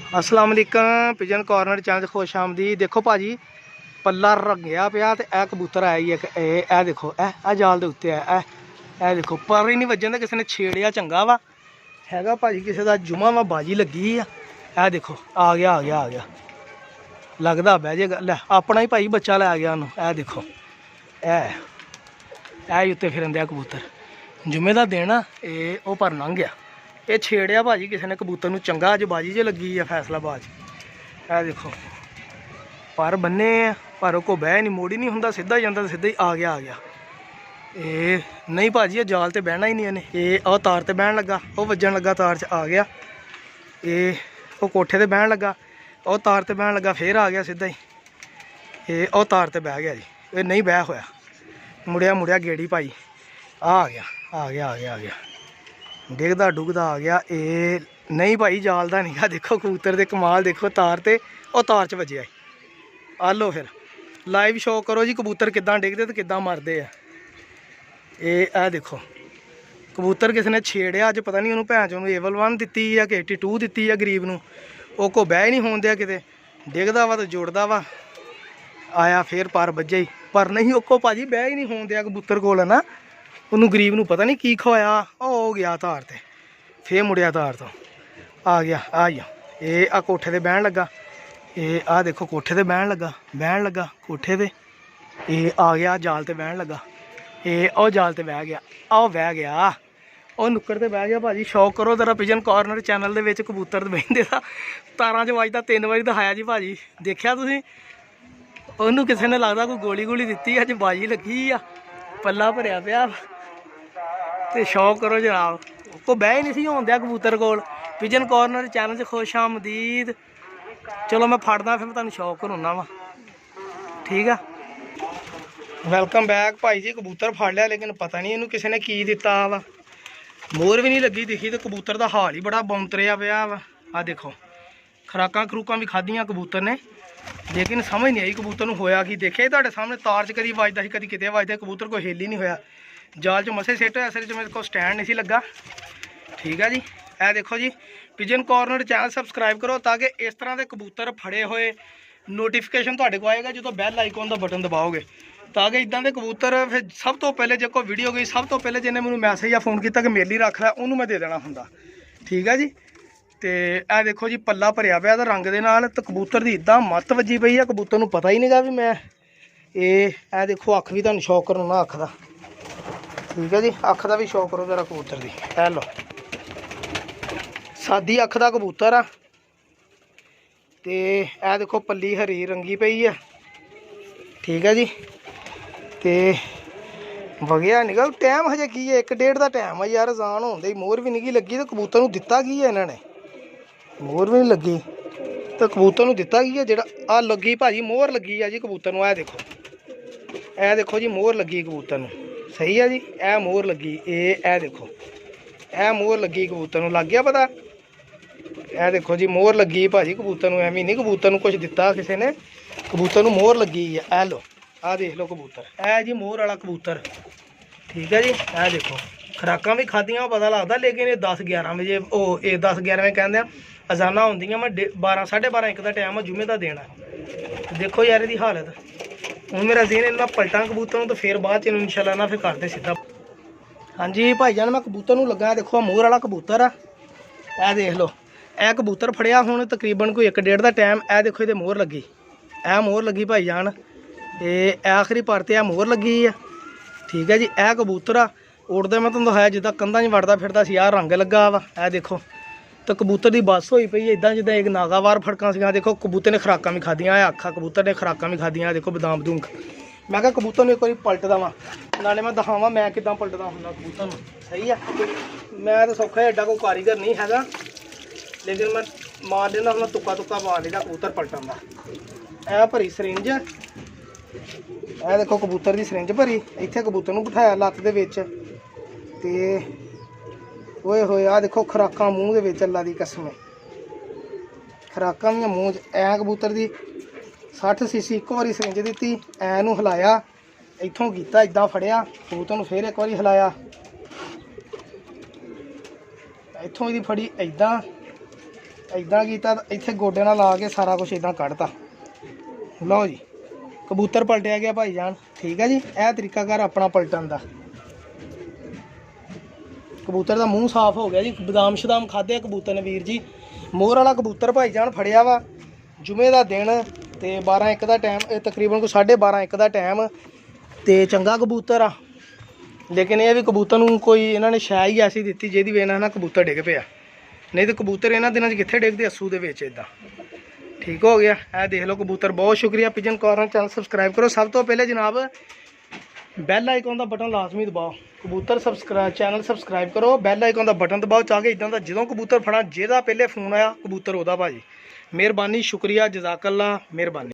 अस्सलाम वालेकुम pigeon corner channel खुश आमदी। देखो भाजी पल्ला रंगया पिया ते ए कबूतर आया ही एक ए देखो ए जाल दे उत्ते ए देखो पर ही नहीं वजन किसी ने छेड़िया चंगा वा हैगा भाजी किसी का जुमा वा बाजी लगी है। देखो आ गया लगता बह जेगा लै अपना ही भाई बच्चा लै गया उन्होंने। ए देखो ए उत्ते फिरन दिया कबूतर जुमे का दिन ये वो पर लंघ गया ये छेड़िया भाजी किसी ने कबूतर नूं चंगा अज बाजी च लगी है फैसलाबाद। ए देखो पर बन्ने पर को बह नहीं मोड़ी नहीं होंदा सीधा जाता सीधा ही आ गया ये नहीं भाजी जाल ते बहना ही नहीं इन्हें ये और तार ते बहन लगा वो वजन लगा तार च आ गया ये वो कोठे ते बहन लगा और तार ते बहन लगा फिर आ गया सीधा ही ये और तार ते बह गया जी ये नहीं बह होया मुड़िया गेड़ी पाई आ गया डिगदा डुगदा आ गया ये नहीं भाई जाल का नहीं गा। देखो कबूतर दे कमाल देखो तार ते और तार च वजया आ लो फिर लाइव शो करो जी कबूतर किद्दां डिगदे ते किद्दां मरदे आ। ये देखो कबूतर किसी ने छेड़िया अज पता नहीं उन्होंने भैन चों एवल 1 दी या कि 82 दी है गरीब नूं वो को बह नहीं होन दिया किते डिगदा वा तो जुड़दा वा आया फिर पर वज्जे ही पर नहीं ओको भाजी बह ही नहीं होन दिया कबूतर कोल ना उन्होंने गरीब नूं पता नहीं की खवाया हो गया तार ते फिर मुड़िया तार तो आ गया ये आ कोठे ते बहन लगा ये आ देखो कोठे ते बहन लगा कोठे ते ये आ गया जाल ते बहन लगा ये और जाल ते बह गया और नुक्कड़ ते बह गया। भाजी शौक करो जरा पिजन कॉर्नर चैनल दे विच कबूतर बहिंदे दा तारां च वजदा 3 वारी दिखाया जी भाजी देखिया तुसीं ओनू किसी ने लगता कोई गोली दित्ती अज बाजी लगी आ पल्ला भरिया पिया ते शौक करो जनाब को बह ही नहीं सी होन दिया कबूतर कोल। पिजन कॉर्नर चैनल च खुश आमदीद। चलो मैं फड़दा फिर मैं तुहानूं शौक कराउना वा ठीक है। वेलकम बैक भाई जी कबूतर फड़ लिया लेकिन पता नहीं इनू किसी ने की दिता वा मोर भी नहीं लगी दिखी तो कबूतर का हाल ही बड़ा बौंतरिया पिया वा। आ देखो खुराकां खरूकां भी खादियां कबूतर ने लेकिन समझ नहीं आई कबूतर नूं होया कि देखिया तुहाडे सामने तार च कदी वजदा सी कदी किते वजदा कबूतर कोई हिल ही नहीं होया जाल च मसे सिट होया सिर च मेरे को स्टैंड नहीं सी लगा ठीक है जी। ए देखो जी पिजन कॉर्नर चैनल सबसक्राइब करो ताकि इस तरह के कबूतर फड़े हुए नोटिफिकेशन तुहाडे को आएगा जो बैल आइकॉन का बटन दबाओगे ताकि इदां दे कबूतर फिर सब तो पहले जो कोई वीडियो गई सब तो पहले जिन्हें मैंने मैसेज या फोन किया कि मेरे लिए रख लै उन्होंने मैं दे देना हुंदा ठीक है जी। तो यह देखो जी पल्ला भरिया पिया रंग दे नाल तो कबूतर की इदा मत्त वजी पई है कबूतर नूं पता ही नहीं गा भी मैं ये देखो अख भी तुहानूं शौक कराउणा अख दा ठीक है जी अख दा भी शौक करो जरा कबूतर दी। ए लो सादी अख दा कबूतर आ ते ए देखो पल्ली हरी रंगी पई है ठीक है जी। तो वगया निकल टाइम हजे की है 1:30 का टाइम है यार अजान होंदे ही मोर भी नहीं लगी तो कबूतर नूं दिता की है इन्होंने मोर भी नहीं लगी तो कबूतर नूं दिता की है जेड़ा आ लगी भाजी मोहर लगी है जी कबूतर नूं। ए देखो जी मोहर लगी कबूतर नूं सही है जी ए मोहर लगी ए देखो ए मोहर लगी कबूतर नूं लग गया पता। ए देखो जी मोहर लगी भाजी कबूतर नूं एवं नहीं कबूतर नूं कुछ दिता किसी ने कबूतर नूं मोहर लगी है। ए लो आ देख लो कबूतर ए जी मोहर वाला कबूतर ठीक है जी। ए देखो खुराकां भी खादियां पता लगता लेकिन ये 10-11 बजे ओ ये 10-11 कहते हैं अजाना होंदियां मैं 12 12:30 1 का टाइम है जुमे का देना देखो यार इसकी हालत हूँ मेरा जेन इन्ना पलटा कबूतर तो फिर बाद च इंशाल्लाह ना फिर करते सीधा। हाँ जी भाईजान मैं कबूतर नूं लगा देखो मोहर वाला कबूतर आ देख लो ए कबूतर फड़िया हूँ तकरीबन कोई 1:30 का टाइम ए देखो ये मोहर लगी भाईजान ये आखिरी पर ते मोहर लगी है ठीक है जी। ए कबूतर आ उड़दा मैं तुहानूं दिखाया जिद्दां कंधां 'च वड़दा फिरदा सी आ रंग लगा वा ए देखो तो कबूतर की बस होई पई इदां जिद्दां एक नागावार फड़कां सीगां देखो कबूतर ने खुराकां भी खादियां आखा कबूतर ने खुराकां भी खादियां देखो बदाम बदूम मैं कहा कबूतर एक बार पलटदा वा नाले मैं दिखावां मैं किदां पलटदा हुंदा कबूतर नूं सही है। मैं तो सौखा एडा कोई कारीगर नहीं हैगा लेकिन मैं मार देना अपना तुक्का पा लेदा कबूतर पलटन का। ए भरी सरिंज ए देखो कबूतर की सरिंज भरी इत्थे कबूतर नूं बिठाया लत्त दे विच ते ओए होए आ देखो खुराकां मूँह दे विच अल्लाह दी कसम खुराकां भी मूँह च ऐ कबूतर की 60 सीसी एक बारी सरिंज दी ऐ नूं हिलाया इत्थों कीता इदां फड़िया कबूतर नूं फिर एक बारी हिलाया इत्थों इहदी फड़ी इदां ਇਦਾਂ ਕੀਤਾ ਇੱਥੇ ਗੋਡੇ ਨਾਲ ਲਾ ਕੇ ਸਾਰਾ ਕੁਝ ਇਦਾਂ ਕੱਢਤਾ। ਲਓ ਜੀ ਕਬੂਤਰ ਪਲਟਿਆ ਗਿਆ ਭਾਈ ਜਾਨ। ਠੀਕ ਹੈ ਜੀ, ਇਹ ਤਰੀਕਾ ਕਰ ਆਪਣਾ ਪਲਟਣ ਦਾ। ਕਬੂਤਰ ਦਾ ਮੂੰਹ ਸਾਫ਼ ਹੋ ਗਿਆ ਜੀ। ਬਦਾਮ ਸ਼ਦਾਮ ਖਾਧੇ ਕਬੂਤਰ ਨੇ ਵੀਰ ਜੀ। ਮੋਹਰ ਵਾਲਾ ਕਬੂਤਰ ਭਾਈ ਜਾਨ ਫੜਿਆ ਵਾ। ਜੁਮੇ ਦਾ ਦਿਨ ਤੇ 12-1 ਦਾ ਟਾਈਮ, ਇਹ ਤਕਰੀਬਨ ਕੋਈ 12:30-1 ਦਾ ਟਾਈਮ ਤੇ ਚੰਗਾ ਕਬੂਤਰ ਆ। ਲੇਕਿਨ ਇਹ ਵੀ ਕਬੂਤਰ ਨੂੰ ਕੋਈ ਇਹਨਾਂ ਨੇ ਸ਼ੈ ਹੀ ਐਸੀ ਦਿੱਤੀ ਜਿਹਦੀ ਵਜ੍ਹਾ ਨਾਲ ਕਬੂਤਰ ਡਿੱਗ ਪਿਆ। ਨਹੀਂ ਤਾਂ ਕਬੂਤਰ ਇਹਨਾਂ ਦਿਨਾਂ 'ਚ ਕਿੱਥੇ ਡਿੱਗਦੇ, ਅੱਸੂ ਦੇ ਵਿੱਚ ਇਦਾਂ। ਠੀਕ ਹੋ ਗਿਆ। ਇਹ ਦੇਖ ਲਓ ਕਬੂਤਰ। ਬਹੁਤ ਸ਼ੁਕਰੀਆ ਪਿਜਨ ਕਾਰਨਰ ਚੈਨਲ ਸਬਸਕ੍ਰਾਈਬ ਕਰੋ। ਸਭ ਤੋਂ ਪਹਿਲੇ ਜਨਾਬ ਬੈਲ ਆਈਕਨ ਦਾ ਬਟਨ ਲਾਜ਼ਮੀ ਦਬਾਓ। ਕਬੂਤਰ ਚੈਨਲ ਸਬਸਕ੍ਰਾਈਬ ਕਰੋ, ਬੈਲ ਆਈਕਨ ਦਾ ਬਟਨ ਦਬਾਓ ਤਾਂ ਕਿ ਇਦਾਂ ਦਾ ਜਦੋਂ ਕਬੂਤਰ ਫੜਾਂ ਜਿਹਦਾ ਪਹਿਲੇ ਫੋਨ ਆਇਆ ਕਬੂਤਰ ਉਹਦਾ ਭਾਜੀ। ਮਿਹਰਬਾਨੀ, ਸ਼ੁਕਰੀਆ, ਜਜ਼ਾਕੱਲਾ, ਮਿਹਰਬਾਨੀ।